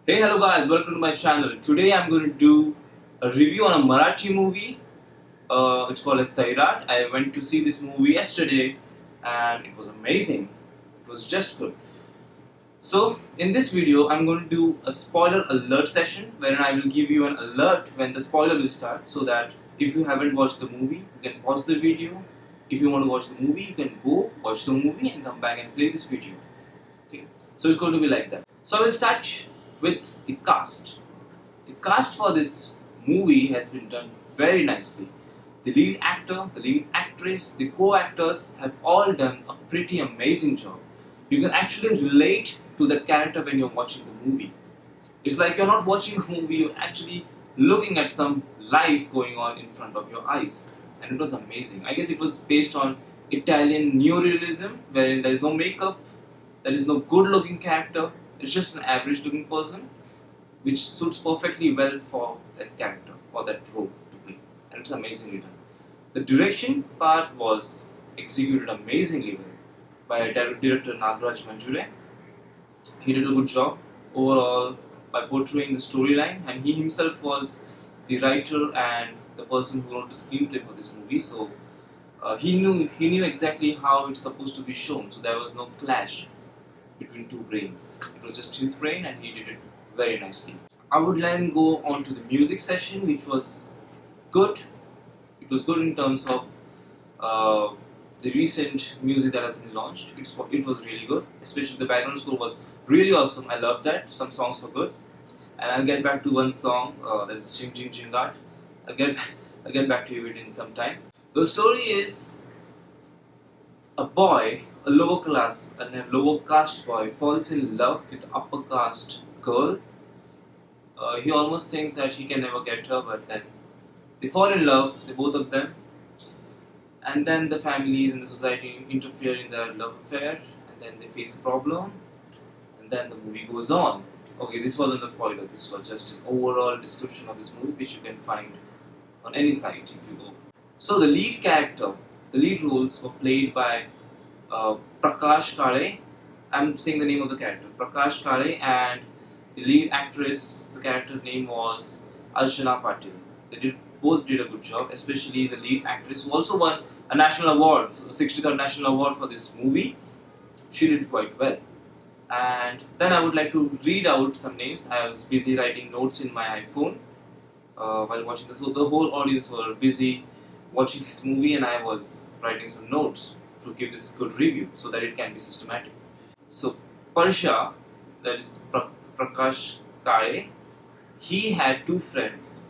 Hey, hello guys, welcome to my channel. Today I'm going to do a review on a Marathi movie. It's called as Sairat. I went to see this movie yesterday and it was amazing. It was just good. So, in this video, I'm going to do a spoiler alert session wherein I will give you an alert when the spoiler will start so that if you haven't watched the movie, you can pause the video. If you want to watch the movie, you can go watch the movie and come back and play this video. Okay, so it's going to be like that. So I will start with the cast. The cast for this movie has been done very nicely. The lead actor, the lead actress, the co-actors have all done a pretty amazing job. You can actually relate to that character when you're watching the movie. It's like you're not watching a movie, you're actually looking at some life going on in front of your eyes. And it was amazing. I guess it was based on Italian neorealism, wherein there is no makeup, there is no good looking character, it's just an average looking person, which suits perfectly well for that character, for that role to play. And it's amazingly done. The direction part was executed amazingly well by director Nagraj Manjure. He did a good job overall by portraying the storyline, and he himself was the writer and the person who wrote the screenplay for this movie. So he knew exactly how it's supposed to be shown. So there was no clash between two brains. It was just his brain, and he did it very nicely. I would then go on to the music session, which was good. It was good in terms of uh, the recent music that has been launched. It was really good, especially the background score was really awesome. I love that. Some songs were good, and I'll get back to one song that's Jing Jing Jingat. I'll get I'll get back to it in some time. The story is a boy, a lower class and a lower caste boy, falls in love with upper caste girl. He almost thinks that he can never get her, but then they fall in love, the both of them, and then the families and the society interfere in their love affair, and then they face a problem, and then the movie goes on. Okay, this wasn't a spoiler, this was just an overall description of this movie which you can find on any site if you go. So the lead character, the lead roles were played by Prakash Kale. I'm saying the name of the character, Prakash Kale, and the lead actress, the character name was Archana Patil. Both did a good job, especially the lead actress who also won a national award, the 63rd national award for this movie. She did quite well. And then I would like to read out some names. I was busy writing notes in my iPhone while watching this. So the whole audience were busy watching this movie, and I was writing some notes to give this good review so that it can be systematic. So Parsha, that is Prakash Kale, he had two friends.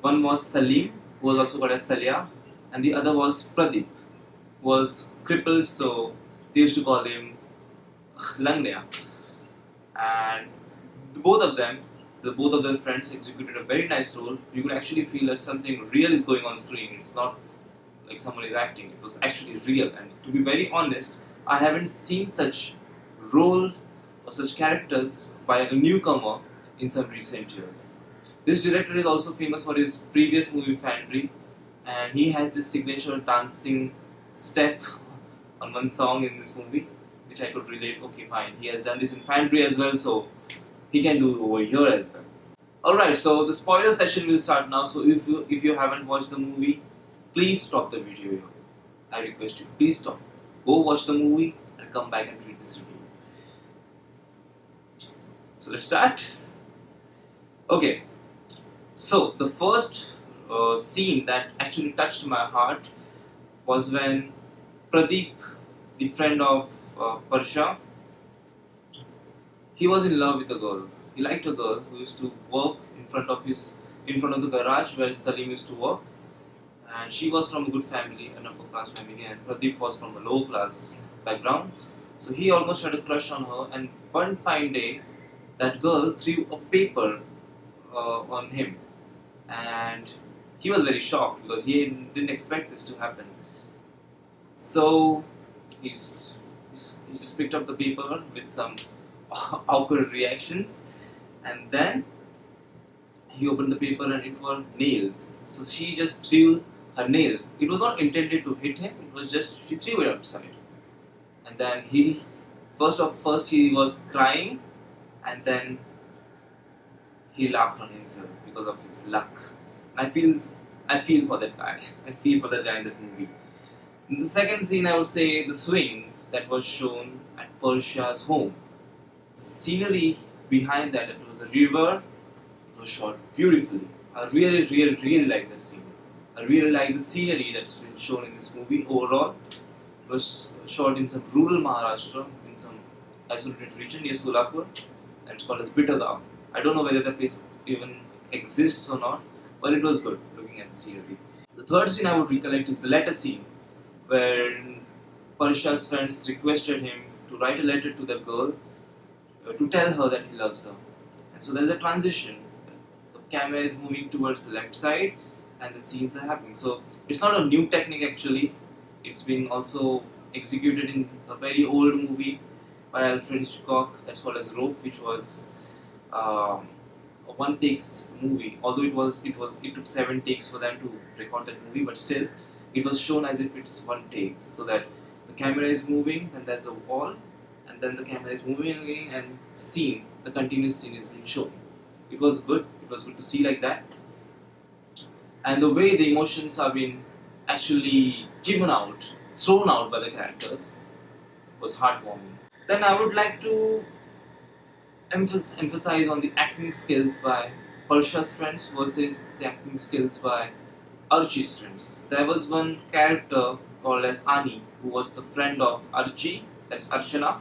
One was Salim, who was also called as Salia, and the other was Pradeep, who was crippled, so they used to call him Langya. And both of their friends executed a very nice role. You could actually feel that something real is going on screen. It's not like someone is acting. It was actually real. And to be very honest, I haven't seen such role or such characters by a newcomer in some recent years. This director is also famous for his previous movie Fandry, and he has this signature dancing step on one song in this movie, which I could relate. Okay, fine. He has done this in Fandry as well, so he can do it over here as well. Alright, so the spoiler session will start now. So if you haven't watched the movie, please stop the video here. I request you, please stop. Go watch the movie and come back and read this review. So let's start. Okay, so the first scene that actually touched my heart was when Pradeep, the friend of Parsha, he was in love with a girl. He liked a girl who used to work in front of the garage where Salim used to work, and she was from a good family, an upper class family, and Pradeep was from a low class background. So he almost had a crush on her, and one fine day, that girl threw a paper on him, and he was very shocked because he didn't expect this to happen. So he just picked up the paper with some awkward reactions, and then he opened the paper and it were nails. So she just threw her nails. It was not intended to hit him, it was just she threw it outside. And then he first he was crying, and then he laughed on himself because of his luck. And I feel for that guy. I feel for that guy in that movie. In the second scene, I would say the swing that was shown at Persha's home. The scenery behind that, it was a river, it was shot beautifully. I really like that scene. I really like the scenery that's been shown in this movie overall. It was shot in some rural Maharashtra, in some isolated region near Solapur, and it's called as Bittergaon. I don't know whether the place even exists or not, but it was good looking at the scenery. The third scene I would recollect is the letter scene, where Parsha's friends requested him to write a letter to the girl to tell her that he loves her. And so there's a transition. The camera is moving towards the left side and the scenes are happening. So it's not a new technique actually. It's been also executed in a very old movie by Alfred Hitchcock that's called as Rope, which was a one takes movie. Although it took 7 takes for them to record that movie, but still it was shown as if it's one take, so that the camera is moving, then there's a wall, and then the camera is moving again, and the continuous scene is being shown. It was good. It was good to see like that, and the way the emotions are being actually thrown out by the characters was heartwarming. Then I would like to emphasize on the acting skills by Parsha's friends versus the acting skills by Archie's friends. There was one character called as Ani who was the friend of Archie, that's Archana.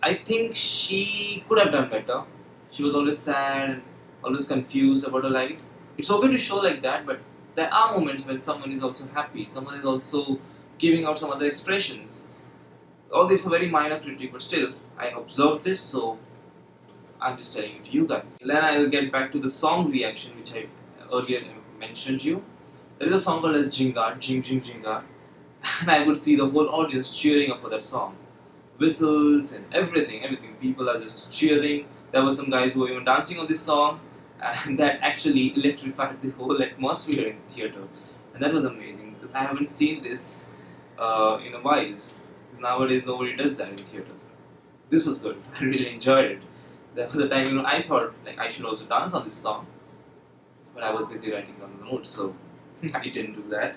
I think she could have done better. She was always sad, always confused about her life. It's okay to show like that, but there are moments when someone is also happy, someone is also giving out some other expressions. Although it's a very minor critique, but still, I observed this, so I'm just telling it to you guys. Then I will get back to the song reaction, which I earlier mentioned you. There is a song called as Jingar, Jing Jing Jingar, and I would see the whole audience cheering up for that song. Whistles and everything. People are just cheering. There were some guys who were even dancing on this song, and that actually electrified the whole atmosphere in the theater. And that was amazing, because I haven't seen this in a while. Because nowadays nobody does that in theaters. This was good. I really enjoyed it. There was a time I thought like I should also dance on this song, but I was busy writing down the notes, so I didn't do that.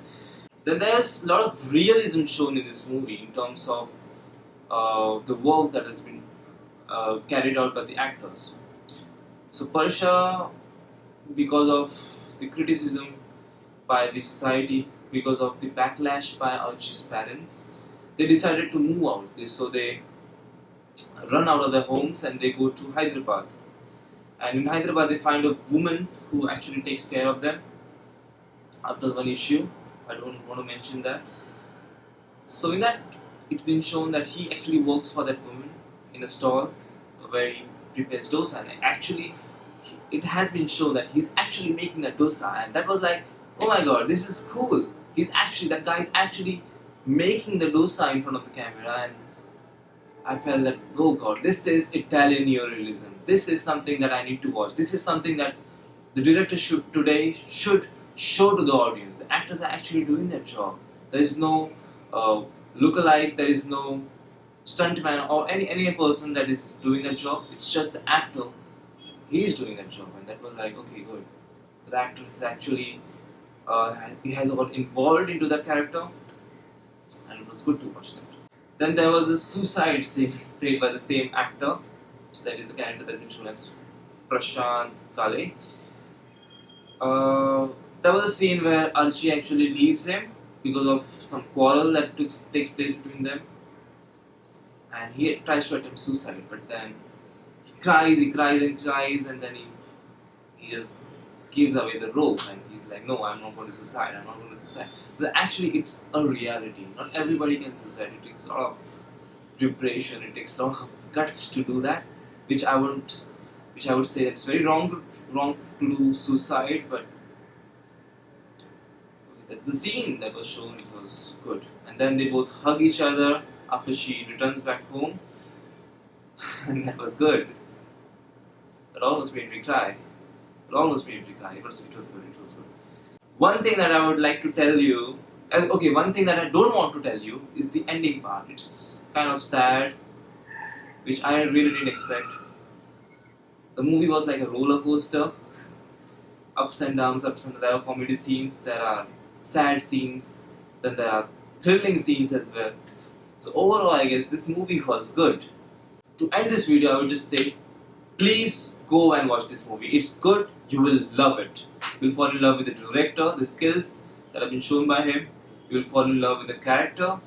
Then there's a lot of realism shown in this movie in terms of the work that has been carried out by the actors. So Parsha, because of the criticism by the society, because of the backlash by Archie's parents, they decided to move out. So they run out of their homes and they go to Hyderabad. And in Hyderabad they find a woman who actually takes care of them after one issue. I don't want to mention that. So in that, it's been shown that he actually works for that woman in a stall where he prepares dosa, and actually it has been shown that he's actually making that dosa, and that was like, oh my god, this is cool. That guy is actually making the dosa in front of the camera, and I felt that, oh god, this is Italian neorealism. This is something that I need to watch. This is something that the director should show to the audience. The actors are actually doing their job. There is no look-alike, there is no stuntman or any person that is doing that job. It's just the actor. He is doing that job, and that was like, okay, good. The actor is actually he has got involved into that character, and it was good to watch that. Then there was a suicide scene played by the same actor. That is the character that is known as Prashant Kale. There was a scene where Archie actually leaves him because of some quarrel that takes place between them, and he tries to attempt suicide, but then he cries, and then he just gives away the rope, and he's like, no, I'm not going to suicide. But actually, it's a reality. Not everybody can suicide. It takes a lot of preparation. It takes a lot of guts to do that, which I would say it's very wrong to do suicide, but the scene that was shown, it was good. And then they both hug each other after she returns back home, and that was good. It almost made me cry. It was good. One thing that I would like to tell you, one thing that I don't want to tell you is the ending part. It's kind of sad, which I really didn't expect. The movie was like a roller coaster, ups and downs, ups and downs. There are comedy scenes, there are sad scenes, then there are thrilling scenes as well. So overall, I guess this movie was good. To end this video, I would just say, please go and watch this movie. It's good. You will love it. You will fall in love with the director, the skills that have been shown by him. You will fall in love with the character.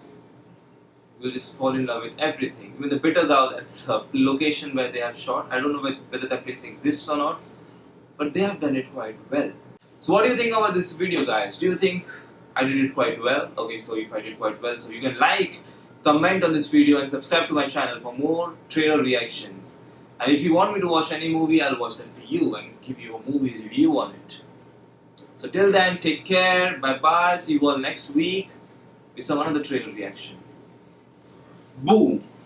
You will just fall in love with everything. Even the Bittergaon, that the location where they have shot. I don't know whether that place exists or not, but they have done it quite well. So what do you think about this video, guys? Do you think I did it quite well? Okay, so if I did quite well, so you can like, comment on this video and subscribe to my channel for more trailer reactions. And if you want me to watch any movie, I'll watch that for you and give you a movie review on it. So till then, take care, bye bye, see you all next week with some another trailer reaction. Boom!